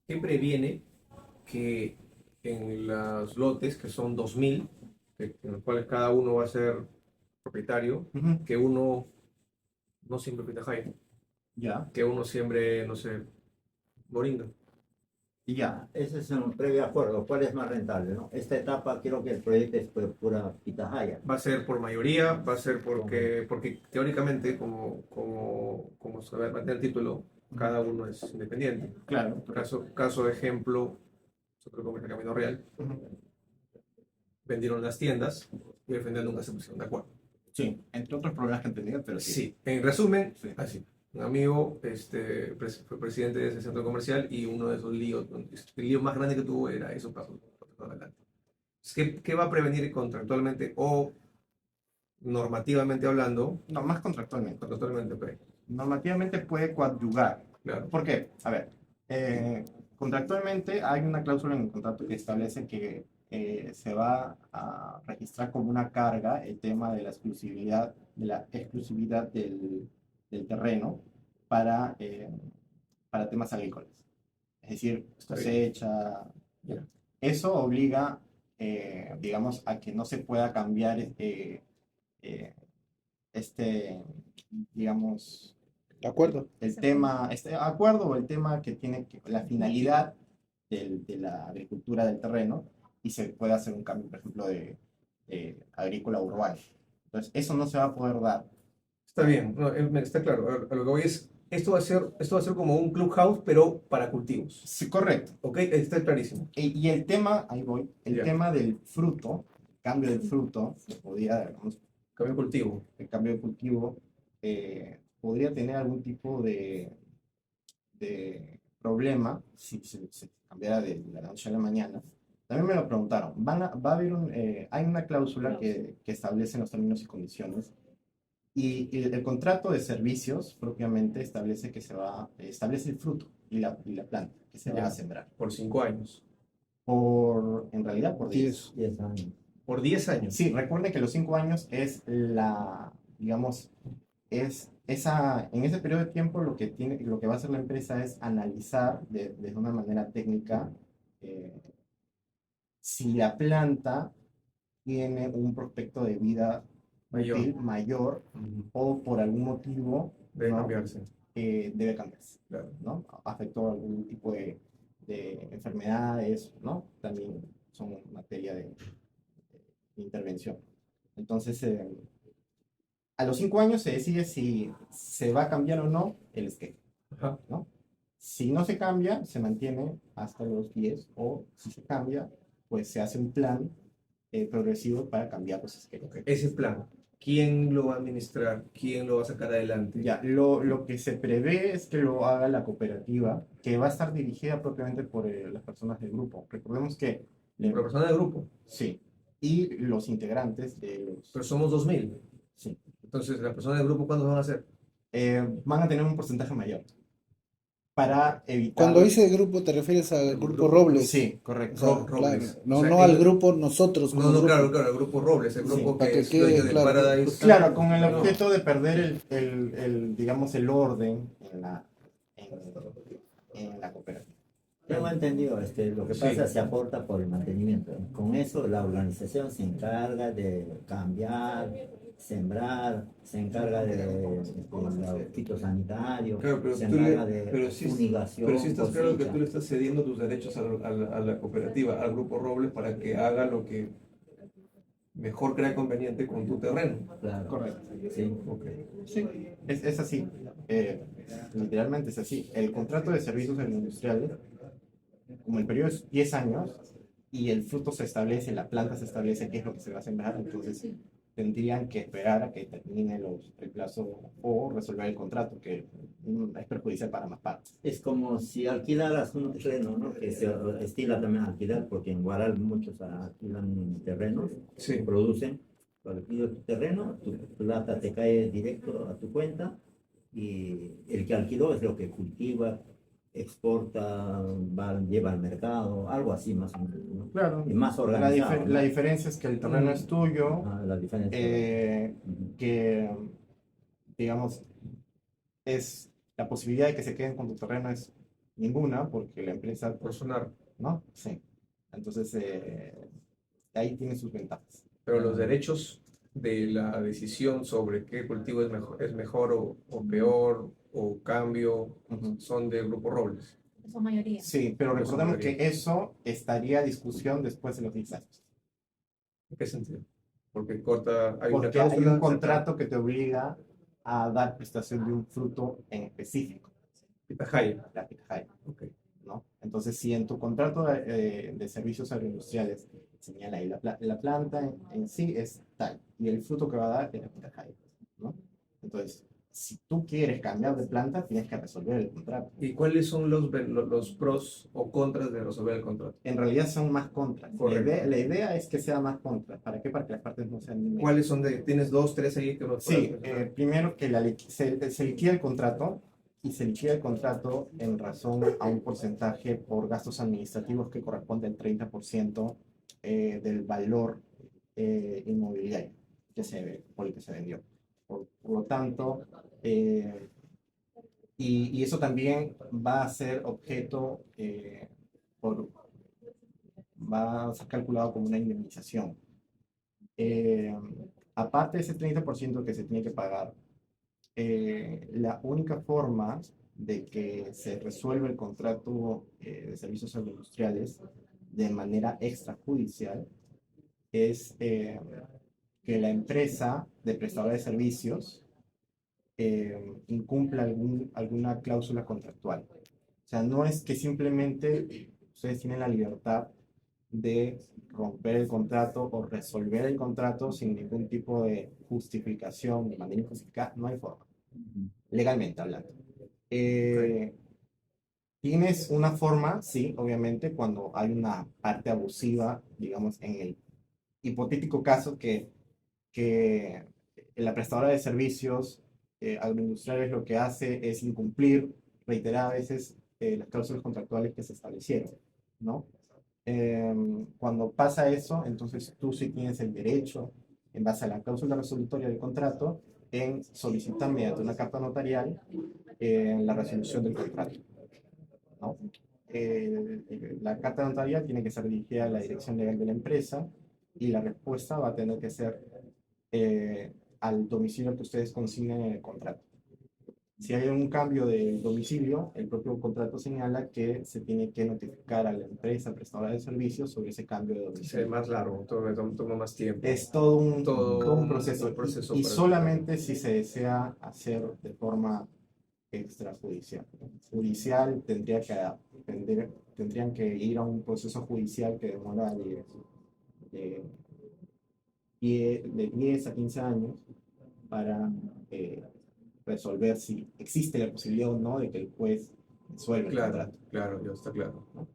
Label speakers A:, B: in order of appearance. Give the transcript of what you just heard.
A: ¿Qué previene que en los lotes, que son 2000, en los cuales cada uno va a ser propietario,
B: Ujú.
A: que uno no siembre pitahaya,
B: Ya,
A: que uno siembre, no sé, moringa?
B: y ya.
C: Ese es un previo acuerdo. ¿Cuál es más rentable, no? Esta etapa quiero que el proyecto es pura pitahaya.
A: Va a ser por mayoría, va a ser
C: Como-
A: porque teóricamente, como se va a tener el título,
B: Ujú.
A: cada uno es independiente.
B: Claro, correcto.
A: Caso de ejemplo, nosotros como el Camino Real,
B: Ujú.
A: vendieron las tiendas y al final nunca se pusieron de acuerdo.
B: Sí, entre otros problemas que han tenido, pero sí.
A: Sí, en resumen,
B: Sí.
A: así. Un amigo fue presidente de ese centro comercial y uno de esos líos, el lío más grande que tuvo era eso pasó adelante. ¿Qué va a prevenir contractualmente o normativamente hablando?
B: No, más contractualmente.
A: Contractualmente, ok,
B: Normativamente puede coadyuvar.
A: claro.
B: ¿Por qué? A ver, contractualmente hay una cláusula en el contrato que establece que se va a registrar como una carga el tema de la exclusividad del terreno para, eh, para temas agrícolas. Es decir,
A: Está bien.
B: cosecha.
A: Ya.
B: Eso obliga, digamos, a que no se pueda cambiar eh, este, digamos,
D: ¿De acuerdo?
B: el tema, este acuerdo o el tema que tiene la finalidad de la agricultura del terreno y se puede hacer un cambio, por ejemplo, de agrícola a urbano. Entonces, eso no se va a poder dar.
A: Está bien, no, está claro. A lo que voy es, esto va a ser como un clubhouse, pero para cultivos.
B: Sí, correcto.
A: Ok, está clarísimo.
B: Y el tema, ahí voy, el
A: Ya.
B: tema del fruto, el cambio del fruto, se podría, digamos,
A: Cambio de cultivo.
B: el cambio de cultivo, podría tener algún tipo de problema si se cambiara de la noche a la mañana. También me lo preguntaron. Va a haber hay una cláusula que establece los términos y condiciones y el contrato de servicios propiamente establece que establece el fruto y la planta que se va
A: Ya.
B: a sembrar.
A: Por 5 años.
B: En realidad, por 10.
C: 10 años.
A: Por 10 años.
B: Sí, recuerden que los 5 años es digamos, en ese periodo de tiempo lo que va a hacer la empresa es analizar de una manera técnica eh, si la planta tiene un prospecto de vida
A: Mayor.
B: útil mayor
A: Ujú.
B: o por algún motivo
A: Debe
B: ¿no?
A: cambiarse.
B: Debe cambiarse,
A: Claro.
B: ¿no? Afectó algún tipo de enfermedades, ¿no? También son materia de intervención. Entonces, a los 5 años se decide si se va a cambiar o no el esquema,
A: Ajá.
B: ¿no? Si no se cambia, se mantiene hasta los 10 o si se cambia, pues se hace un plan progresivo para cambiar los esquemas.
A: Ok. Ese plan, ¿quién lo va a administrar? ¿Quién lo va a sacar adelante?
B: Ya, lo que se prevé es que lo haga la cooperativa, que va a estar dirigida propiamente por las personas del grupo. Recordemos que,
A: Por la persona del grupo.
B: sí, y los integrantes de
A: Pero somos 2000.
B: sí,
A: Entonces, ¿las personas del grupo cuántos van a ser?
B: van a tener un porcentaje mayor para evitar.
D: Cuando dice grupo te refieres al grupo Robles.
B: Sí,
D: O
B: correcto.
D: sea,
A: Robles.
D: claro, no,
A: O sea,
D: no al grupo nosotros como
A: No, no,
D: grupo.
A: claro, claro, el grupo Robles, el
B: Sí,
A: grupo
D: para
A: que
D: que
A: es
D: quede
A: dueño del
D: claro.
A: Paradise.
B: Pues claro, con el
A: No.
B: objeto de perder digamos, el orden en, en la cooperativa.
C: Tengo entendido, lo que
A: Sí.
C: pasa se aporta por el mantenimiento. Con eso la organización se encarga de cambiar, sembrar, se encarga de los fitosanitarios,
A: Claro, pero
C: se
A: tú le-
C: encarga de
A: pero sí,
C: fumigación,
A: pero sí estás claro que
C: cosecha.
A: tú le estás cediendo tus derechos a la cooperativa, al grupo Robles, para que haga lo que mejor crea conveniente con tu terreno.
C: Claro.
B: Correcto.
C: Sí.
A: Ok.
B: Sí, es así. Literalmente es así. El contrato de servicios agroindustriales, como el periodo es 10 años y el fruto se establece, la planta se establece qué es lo que se va a sembrar, entonces tendrían que esperar a que termine el plazo o resolver el contrato, que es perjudicial para más partes.
C: Es como si alquilaras un terreno, ¿no? Que se estila también alquilar, porque en Guaral muchos alquilan terrenos,
A: Sí.
C: producen, alquilas tu terreno, tu plata te cae directo a tu cuenta y el que alquiló es lo que cultiva, exporta, lleva al mercado, algo así más o menos, ¿no?
B: Claro,
C: Y más organizado, ¿no?
B: la diferencia es que el terreno es tuyo,
C: La diferencia. Ujú.
B: que digamos es la posibilidad de que se queden con tu terreno es Ninguna, porque la empresa,
A: Por sonar.
B: ¿no? Sí. Entonces, ahí tiene sus ventajas.
A: Pero los derechos de la decisión sobre qué cultivo es mejor o peor o cambio
B: Ujú.
A: son del Grupo Robles.
E: Son mayoría.
B: Sí, pero
A: Eso
B: recordemos
A: mayoría.
B: que eso estaría a discusión después de los 10 años.
A: ¿En qué sentido? Porque corta, hay una
B: Porque hay
A: cláusula.
B: un contrato que te obliga a dar prestación de un fruto en específico,
A: Pitahaya.
B: la pitahaya,
A: Ok.
B: ¿no? Entonces, si en tu contrato de servicios agroindustriales señala ahí la planta en sí es tal, y el fruto que va a dar es la pitahaya, ¿no? Entonces, si tú quieres cambiar de planta, tienes que resolver el contrato.
A: ¿Y cuáles son los pros o contras de resolver el contrato?
B: En realidad son más contras.
A: Correcto.
B: La idea es que sea más contras. ¿Para qué? Para que las partes no sean...
A: ¿Cuáles son tienes dos, tres ahí que me
B: Sí,
A: puedas mencionar?
B: primero que se liquida el contrato y se liquida el contrato en razón a un porcentaje por gastos administrativos que corresponde al 30% del valor inmobiliario por el que se vendió. Por lo tanto, y eso también va a ser objeto, va a ser calculado como una indemnización. Eh, Aparte de ese 30% que se tiene que pagar, la única forma de que se resuelva el contrato de servicios agroindustriales de manera extrajudicial es que la empresa de prestadora de servicios incumpla alguna cláusula contractual. O sea, no es que simplemente ustedes tienen la libertad de romper el contrato o resolver el contrato sin ningún tipo de justificación, de manera injustificada, no hay forma, legalmente hablando. Tienes una forma, sí, obviamente, cuando hay una parte abusiva, digamos, en el hipotético caso que la prestadora de servicios agroindustriales lo que hace es incumplir reiteradas veces las cláusulas contractuales que se establecieron, ¿no? Cuando pasa eso, entonces tú sí tienes el derecho, en base a la cláusula resolutoria del contrato, en solicitar mediante una carta notarial la resolución del contrato, ¿no? La carta notarial tiene que ser dirigida a la dirección legal de la empresa y la respuesta va a tener que ser al domicilio que ustedes consignen en el contrato. Si hay un cambio de domicilio, el propio contrato señala que se tiene que notificar a la empresa prestadora de servicios sobre ese cambio de
A: Es
B: domicilio.
A: más largo, toma más tiempo.
B: Es todo
A: Todo
B: un proceso,
A: un proceso
B: y
A: para-
B: solamente si se desea hacer de forma extrajudicial. Judicial tendrían que ir a un proceso judicial que demora de, de 10 a 15 años para resolver si existe la posibilidad o no de que el juez resuelva el
A: Claro,
B: contrato.
A: claro, ya está claro.
B: ¿No?